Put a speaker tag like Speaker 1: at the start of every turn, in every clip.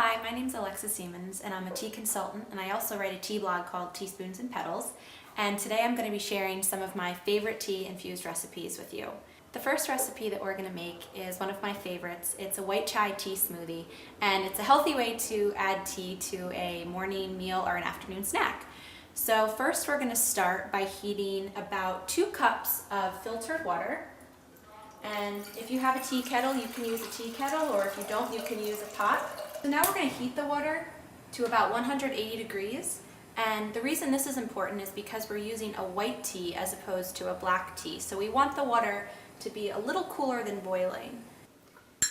Speaker 1: Hi, my name's Alexa Siemens and I'm a tea consultant, and I also write a tea blog called Teaspoons and Petals. And today I'm going to be sharing some of my favorite tea infused recipes with you. The first recipe that we're going to make is one of my favorites. It's a white chai tea smoothie, and it's a healthy way to add tea to a morning meal or an afternoon snack. So first we're going to start by heating about 2 cups of filtered water. And if you have a tea kettle, you can use a tea kettle, or if you don't, you can use a pot. So now we're going to heat the water to about 180 degrees. And the reason this is important is because we're using a white tea as opposed to a black tea. So we want the water to be a little cooler than boiling.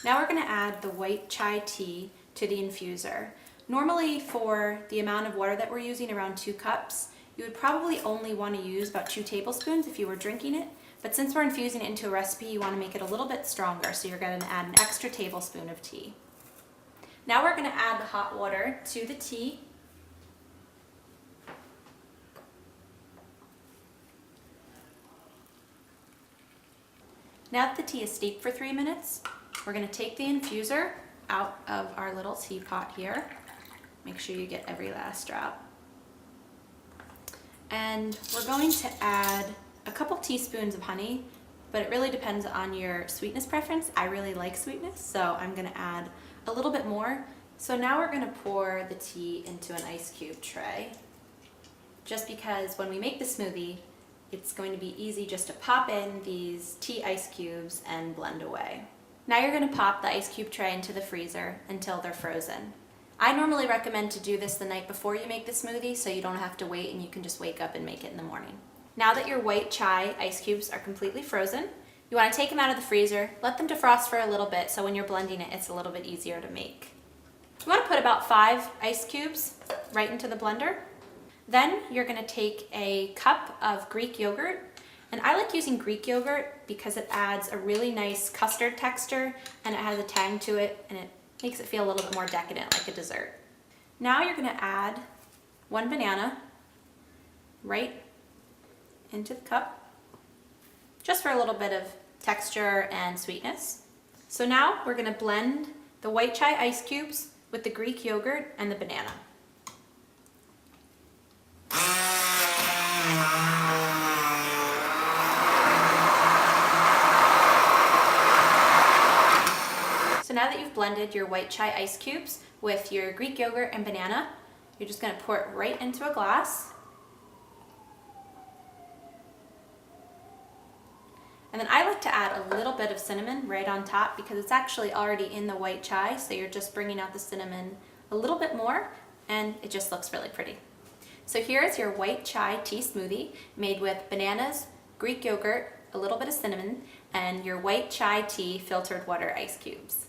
Speaker 1: Now we're going to add the white chai tea to the infuser. Normally for the amount of water that we're using, around 2 cups, you would probably only want to use about 2 tablespoons if you were drinking it. But since we're infusing it into a recipe, you want to make it a little bit stronger, so you're going to add an extra tablespoon of tea. Now we're going to add the hot water to the tea. Now that the tea is steeped for 3 minutes, we're going to take the infuser out of our little teapot here. Make sure you get every last drop. And we're going to add a couple teaspoons of honey, but it really depends on your sweetness preference. I really like sweetness, so I'm going to add a little bit more. So now we're going to pour the tea into an ice cube tray, just because when we make the smoothie, it's going to be easy just to pop in these tea ice cubes and blend away. Now you're going to pop the ice cube tray into the freezer until they're frozen. I normally recommend to do this the night before you make the smoothie, so you don't have to wait and you can just wake up and make it in the morning. Now that your white chai ice cubes are completely frozen, you want to take them out of the freezer, let them defrost for a little bit, so when you're blending it, it's a little bit easier to make. You want to put about 5 ice cubes right into the blender. Then you're going to take a cup of Greek yogurt, and I like using Greek yogurt because it adds a really nice custard texture, and it has a tang to it, and it makes it feel a little bit more decadent, like a dessert. Now you're going to add 1 banana right into the cup, just for a little bit of texture and sweetness. So now we're going to blend the white chai ice cubes with the Greek yogurt and the banana. So now that you've blended your white chai ice cubes with your Greek yogurt and banana, you're just going to pour it right into a glass. And then I like to add a little bit of cinnamon right on top because it's actually already in the white chai, so you're just bringing out the cinnamon a little bit more, and it just looks really pretty. So here is your white chai tea smoothie made with bananas, Greek yogurt, a little bit of cinnamon, and your white chai tea filtered water ice cubes.